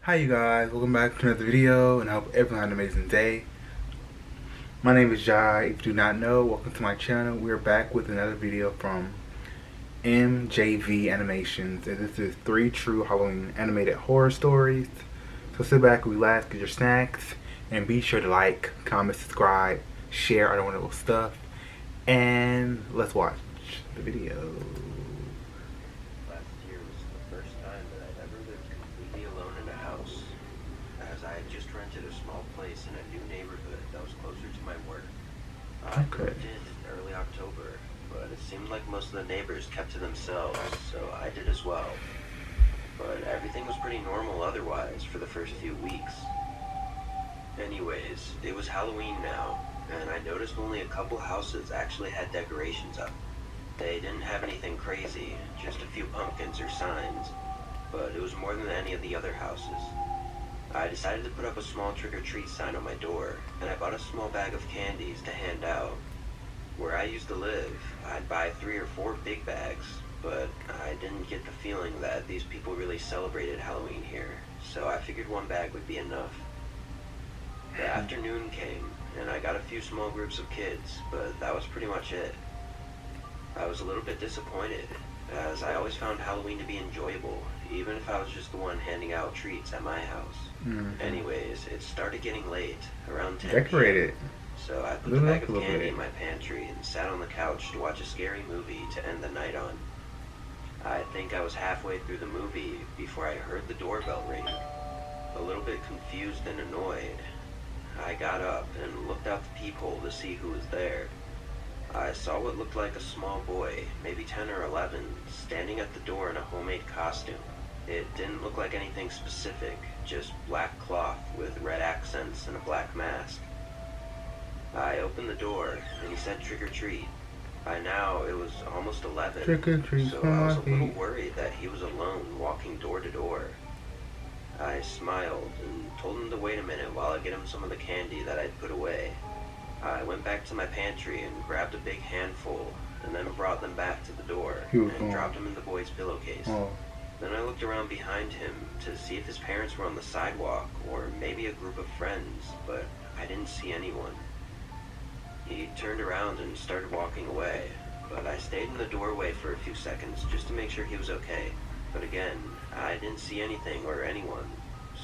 Hi you guys, welcome back to another video and I hope everyone had an amazing day. My name is Jai. If you do not know, welcome to my channel. We are back with another video from MJV Animations, and this is 3 true Halloween animated horror stories. So sit back, relax, get your snacks, and be sure to like, comment, subscribe, share all that wonderful stuff, and let's watch the video. I had just rented a small place in a new neighborhood that was closer to my work. I moved in early October, but it seemed like most of the neighbors kept to themselves, so I did as well. But everything was pretty normal otherwise for the first few weeks. Anyways, it was Halloween now, and I noticed only a couple houses actually had decorations up. They didn't have anything crazy, just a few pumpkins or signs, but it was more than any of the other houses. I decided to put up a small trick-or-treat sign on my door, and I bought a small bag of candies to hand out. Where I used to live, I'd buy 3 or 4 big bags, but I didn't get the feeling that these people really celebrated Halloween here, so I figured 1 bag would be enough. The afternoon came, and I got a few small groups of kids, but that was pretty much it. I was a little bit disappointed, as I always found Halloween to be enjoyable, even if I was just the one handing out treats at my house. Anyways, it started getting late, around 10 Decorated. p.m. So I put the bag of candy in my pantry and sat on the couch to watch a scary movie to end the night on. I think I was halfway through the movie before I heard the doorbell ring. A little bit confused and annoyed, I got up and looked out the peephole to see who was there. I saw what looked like a small boy, maybe 10 or 11, standing at the door in a homemade costume. It didn't look like anything specific, just black cloth with red accents and a black mask. I opened the door, and he said trick or treat. By now, it was almost 11, Trick or treat, so I was a little worried that he was alone walking door to door. I smiled and told him to wait a minute while I get him some of the candy that I'd put away. I went back to my pantry and grabbed a big handful, and then brought them back to the door and dropped them in the boy's pillowcase. Then I looked around behind him to see if his parents were on the sidewalk, or maybe a group of friends, but I didn't see anyone. He turned around and started walking away, but I stayed in the doorway for a few seconds just to make sure he was okay. But again, I didn't see anything or anyone,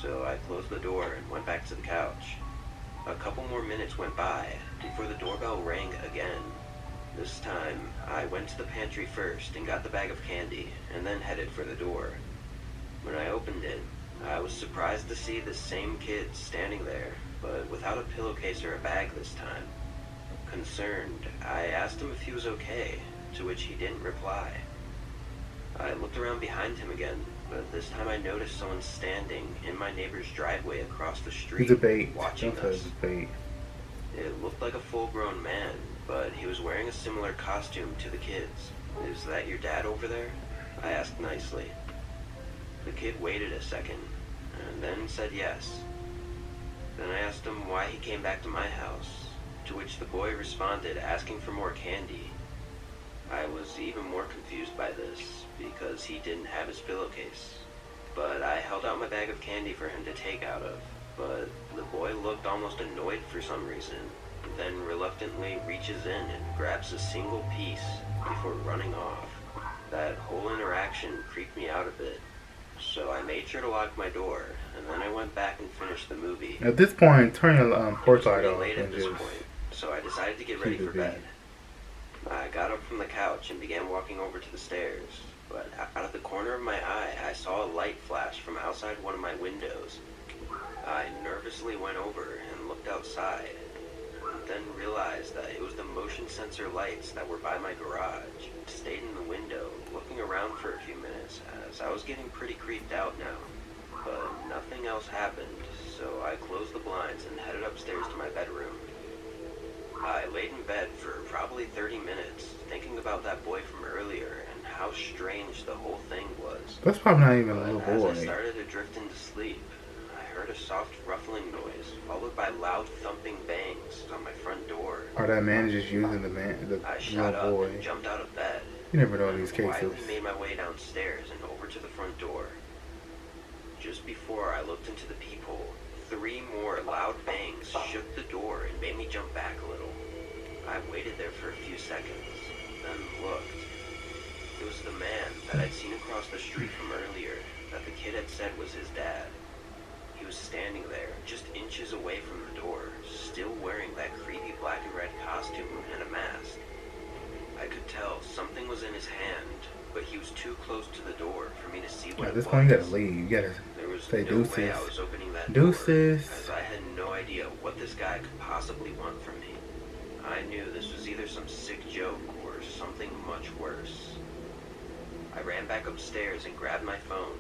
so I closed the door and went back to the couch. A couple more minutes went by before the doorbell rang again. This time, I went to the pantry first and got the bag of candy, and then headed for the door. When I opened it, I was surprised to see the same kid standing there, but without a pillowcase or a bag this time. Concerned, I asked him if he was okay, to which he didn't reply. I looked around behind him again, but this time I noticed someone standing in my neighbor's driveway across the street, watching us. It looked like a full-grown man, but he was wearing a similar costume to the kids. "Is that your dad over there?" I asked nicely. The kid waited a second, and then said yes. Then I asked him why he came back to my house, to which the boy responded asking for more candy. I was even more confused by this, because he didn't have his pillowcase. But I held out my bag of candy for him to take out of, but the boy looked almost annoyed for some reason, then reluctantly reaches in and grabs a single piece before running off. That whole interaction creeped me out a bit, so I made sure to lock my door, and then I went back and finished the movie. At this point, turn your porch light off. Late at this point, so I decided to get ready for bed. I got up from the couch and began walking over to the stairs, but out of the corner of my eye, I saw a light flash from outside one of my windows. I nervously went over and looked outside, and then realized that it was the motion sensor lights that were by my garage. I stayed in the window, looking around for a few minutes, as I was getting pretty creeped out now. But nothing else happened, so I closed the blinds and headed upstairs to my bedroom. I laid in bed for probably 30 minutes, thinking about that boy from earlier and how strange the whole thing was. That's probably not even a little boy. As I started to drift into sleep, I heard a soft ruffling noise, followed by loud thumping bangs on my front door. Or that man is just using the I shot up and jumped out of bed. You never know these cases. I quietly made my way downstairs and over to the front door. just before I looked into the peephole, 3 more loud bangs shook the door and made me jump back a little. I waited there for a few seconds, then looked. It was the man that I'd seen across the street from earlier that the kid had said was his dad. He was standing there, just inches away from the door, still wearing that creepy black and red costume and a mask. I could tell something was in his hand, but he was too close to the door for me to see what it was. At this point, you gotta leave. You gotta say no deuces. way I was opening that Deuces. door, as I had no idea what this guy could possibly want from me. I knew this was either some sick joke or something much worse. I ran back upstairs and grabbed my phone,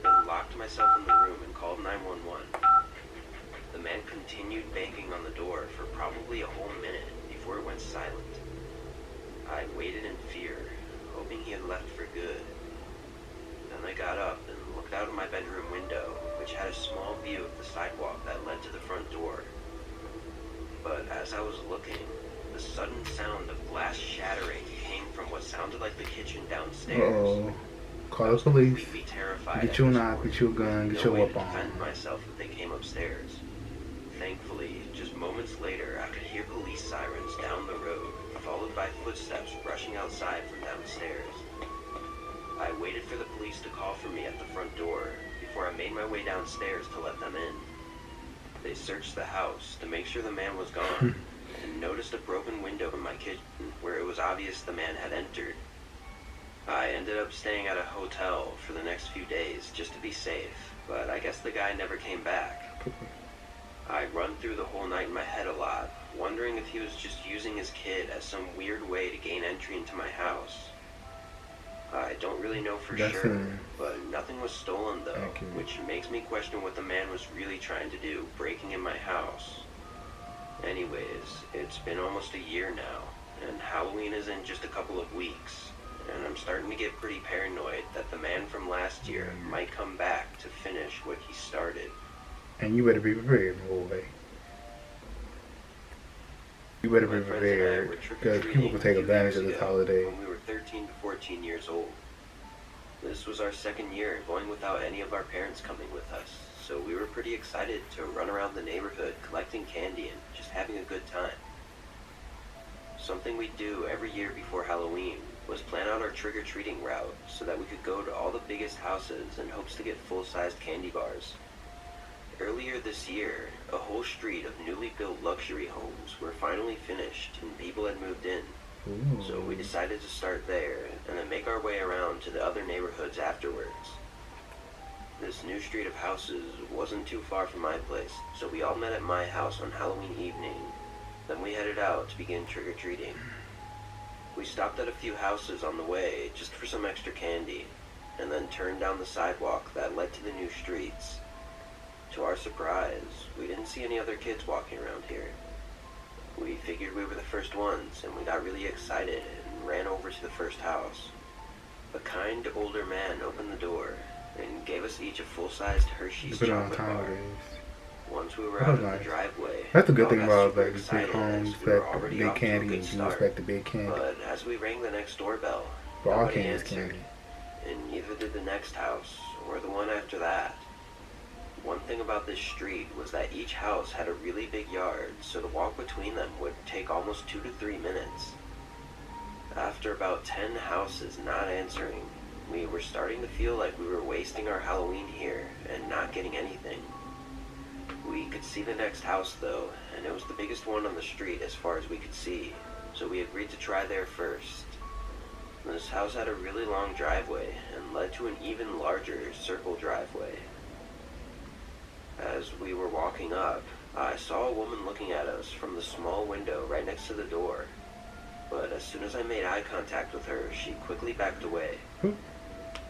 then locked myself in the room and called 911. The man continued banging on the door for probably a whole minute before it went silent. I waited in fear, hoping he had left for good. Then I got up and looked out of my bedroom window, which had a small view of the sidewalk that led to the front door. But as I was looking, the sudden sound of glass shattering came from what sounded like the kitchen downstairs. Uh-oh. Call the police. Completely terrified. Get you a knife, get you a gun, get your weapon. No way to defend myself if they came upstairs. Thankfully, just moments later, I could hear police sirens down the road, followed by footsteps rushing outside from downstairs. I waited for the police to call for me at the front door before I made my way downstairs to let them in. They searched the house to make sure the man was gone and noticed a broken window in my kitchen where it was obvious the man had entered. I ended up staying at a hotel for the next few days just to be safe, but I guess the guy never came back. I run through the whole night in my head a lot, wondering if he was just using his kid as some weird way to gain entry into my house. I don't really know for sure, but nothing was stolen though, which makes me question what the man was really trying to do, breaking in my house. Anyways, it's been almost a year now, and Halloween is in just a couple of weeks, and I'm starting to get pretty paranoid that the man from last year might come back to finish what he started. And you better be prepared, boy. You better be prepared, because people will take advantage of this holiday. When we were 13 to 14 years old. This was our second year going without any of our parents coming with us, so we were pretty excited to run around the neighborhood collecting candy and just having a good time. Something we'd do every year before Halloween was plan out our trick-or-treating route so that we could go to all the biggest houses in hopes to get full-sized candy bars. Earlier this year, a whole street of newly built luxury homes were finally finished and people had moved in. Ooh. So we decided to start there and then make our way around to the other neighborhoods afterwards. This new street of houses wasn't too far from my place, so we all met at my house on Halloween evening. Then we headed out to begin trick-or-treating. We stopped at a few houses on the way just for some extra candy, and then turned down the sidewalk that led to the new streets. To our surprise, we didn't see any other kids walking around here. We figured we were the first ones, and we got really excited and ran over to the first house. A kind older man opened the door and gave us each a full-sized Hershey's chocolate bar. Once we were out of the driveway, that's the good thing about like big big homes, that big candy, and you expect the big candy. But as we rang the next doorbell, But all nobody candy is answered, candy. and neither did the next house or the one after that. One thing about this street was that each house had a really big yard, so the walk between them would take almost 2 to 3 minutes. After about 10 houses not answering, we were starting to feel like we were wasting our Halloween here and not getting anything. We could see the next house though, and it was the biggest one on the street as far as we could see, so we agreed to try there first. This house had a really long driveway and led to an even larger circle driveway. As we were walking up, I saw a woman looking at us from the small window right next to the door. But as soon as I made eye contact with her, she quickly backed away.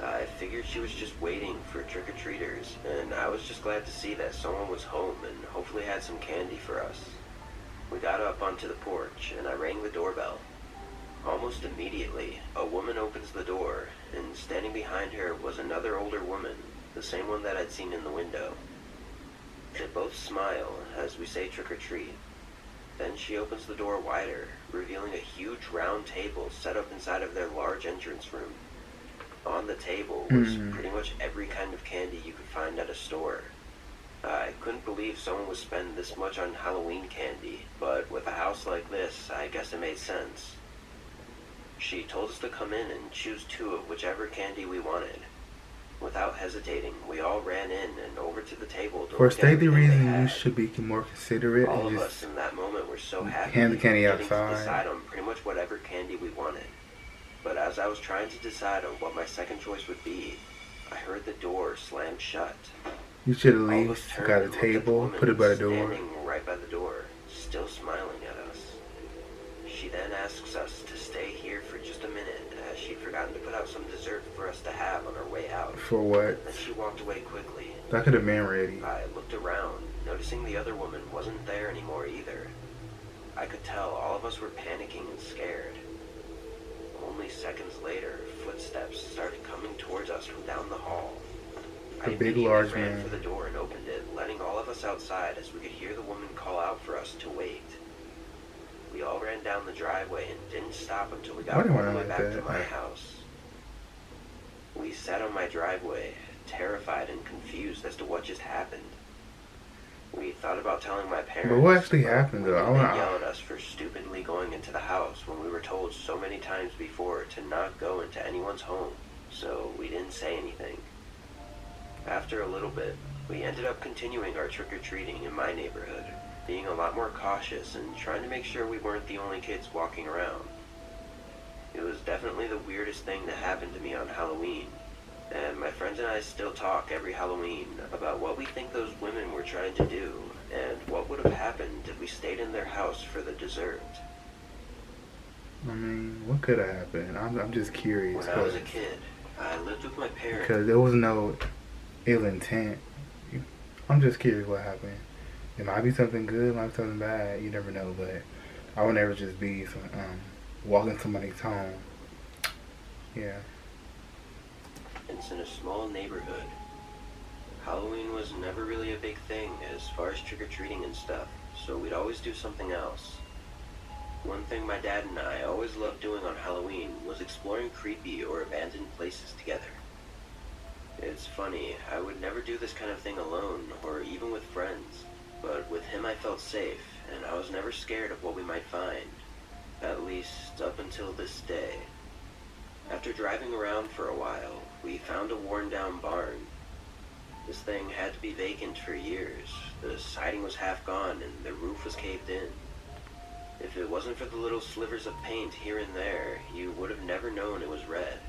I figured she was just waiting for trick-or-treaters, and I was just glad to see that someone was home and hopefully had some candy for us. We got up onto the porch, and I rang the doorbell. Almost immediately, a woman opens the door, and standing behind her was another older woman, the same one that I'd seen in the window. They both smile as we say trick-or-treat. Then she opens the door wider, revealing a huge round table set up inside of their large entrance room. On the table was pretty much every kind of candy you could find at a store. I couldn't believe someone would spend this much on Halloween candy, but with a house like this, I guess it made sense. She told us to come in and choose 2 of whichever candy we wanted. Without hesitating, we all ran in and over to the table to For look at state the everything they reason, you had. should be more considerate All and of just us in that moment were so happy hand the candy getting to outside. decide on pretty much whatever candy we wanted. But as I was trying to decide on what my second choice would be, I heard the door slam shut. You should at All of us least turned got a and looked at the table, woman put it by the door. standing right by the door, still smiling at us. She then asks us to stay here for just a minute, as she'd forgotten to put out some dessert for us to have on our way out. For what? Then she walked away quickly. That could have been ready. I looked around, noticing the other woman wasn't there anymore either. I could tell all of us were panicking and scared. Only seconds later, footsteps started coming towards us from down the hall. I A big, immediately large ran man. for the door and opened it, letting all of us outside as we could hear the woman call out for us to wait. We all ran down the driveway and didn't stop until we Why got do all I the way like back that? to my house. We sat on my driveway, terrified and confused as to what just happened. We thought about telling my parents. But what actually happened, we though? knew I they'd wanna- yell at us for stupidly going into the house when we were told so many times before to not go into anyone's home, so we didn't say anything. After a little bit, we ended up continuing our trick-or-treating in my neighborhood, being a lot more cautious and trying to make sure we weren't the only kids walking around. It was definitely the weirdest thing that happened to me on Halloween, and my friends and I still talk every Halloween about what we think those women were trying to do and what would have happened if we stayed in their house for the dessert. I mean, what could have happened? I'm just curious. When I was a kid, I lived with my parents. Because there was no ill intent. I'm just curious what happened. It might be something good, it might be something bad. You never know, but I would never just be walking somebody's home. Yeah. It's in a small neighborhood. Halloween was never really a big thing as far as trick-or-treating and stuff, so we'd always do something else. One thing my dad and I always loved doing on Halloween was exploring creepy or abandoned places together. It's funny, I would never do this kind of thing alone or even with friends, but with him I felt safe and I was never scared of what we might find, at least up until this day. After driving around for a while, we found a worn-down barn. This thing had to be vacant for years. The siding was half gone and the roof was caved in. If it wasn't for the little slivers of paint here and there, you would have never known it was red.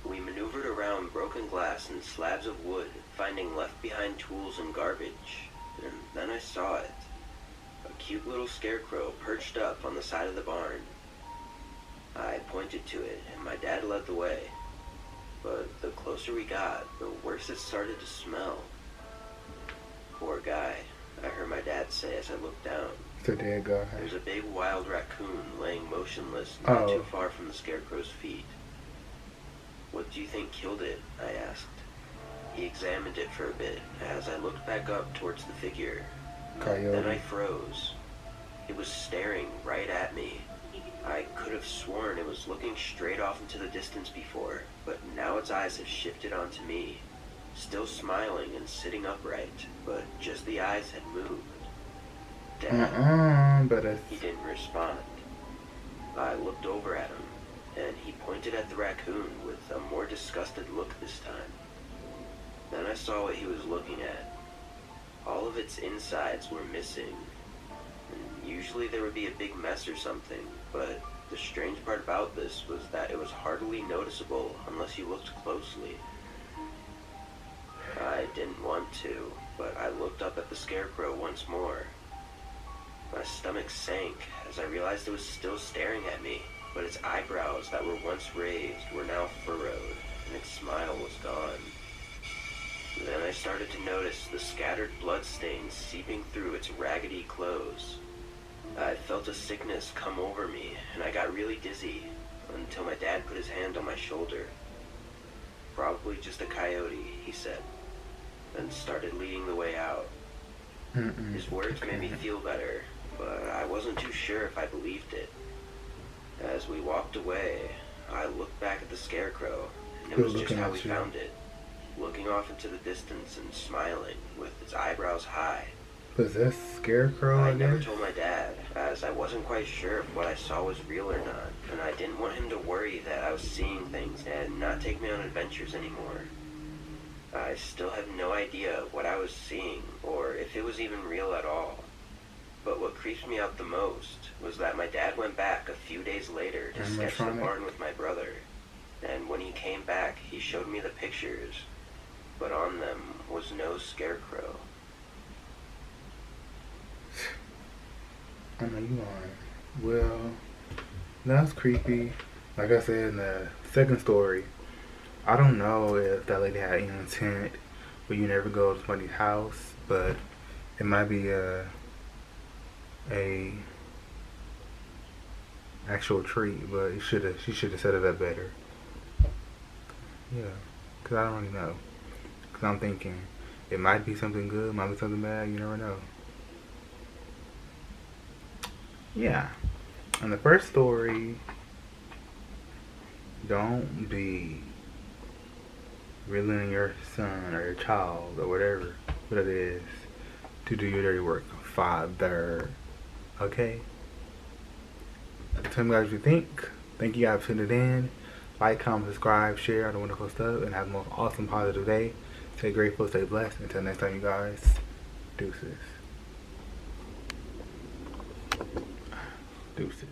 We maneuvered around broken glass and slabs of wood, finding left-behind tools and garbage, and then I saw it. A cute little scarecrow perched up on the side of the barn. I pointed to it, and my dad led the way. But the closer we got, the worse it started to smell. Poor guy, I heard my dad say as I looked down. It's a dead guy. There's a big wild raccoon laying motionless not too far from the scarecrow's feet. What do you think killed it? I asked. He examined it for a bit as I looked back up towards the figure. Coyote. Then I froze. It was staring right at me. I could have sworn it was looking straight off into the distance before, but now its eyes have shifted onto me, still smiling and sitting upright, but just the eyes had moved. Dad. But He didn't respond. I looked over at him, and he pointed at the raccoon with a more disgusted look this time. Then I saw what he was looking at. All of its insides were missing. And usually there would be a big mess or something, but the strange part about this was that it was hardly noticeable unless you looked closely. I didn't want to, but I looked up at the scarecrow once more. My stomach sank as I realized it was still staring at me, but its eyebrows that were once raised were now furrowed, and its smile was gone. Then I started to notice the scattered blood stains seeping through its raggedy clothes. I felt a sickness come over me, and I got really dizzy, until my dad put his hand on my shoulder. Probably just a coyote, he said, and started leading the way out. His words made me feel better, but I wasn't too sure if I believed it. As we walked away, I looked back at the scarecrow, and it He was was just looking how we at you. found it, looking off into the distance and smiling, with its eyebrows high. Possessed scarecrow, I I never guess? told my dad, as I wasn't quite sure if what I saw was real or not, and I didn't want him to worry that I was seeing things and not take me on adventures anymore. I still have no idea what I was seeing, or if it was even real at all. But what creeps me out the most was that my dad went back a few days later to sketch the Animatronic. barn with my brother, and when he came back, he showed me the pictures, but on them was no scarecrow. I know you lying. Well, that's creepy. Like I said in the second story, I don't know if that lady had any intent where you never go to somebody's house, but it might be a actual treat, but she should have set it up better. Yeah, cause I don't really know. Cause I'm thinking it might be something good, might be something bad. You never know. Yeah. In the first story, don't be reeling your son or your child or whatever what it is to do your dirty work, father. Okay. Tell me guys what you think. Thank you guys for tuning in. Like, comment, subscribe, share all the wonderful stuff, and have the most awesome positive day. Stay grateful, stay blessed. Until next time, you guys. Deuces. Deuces.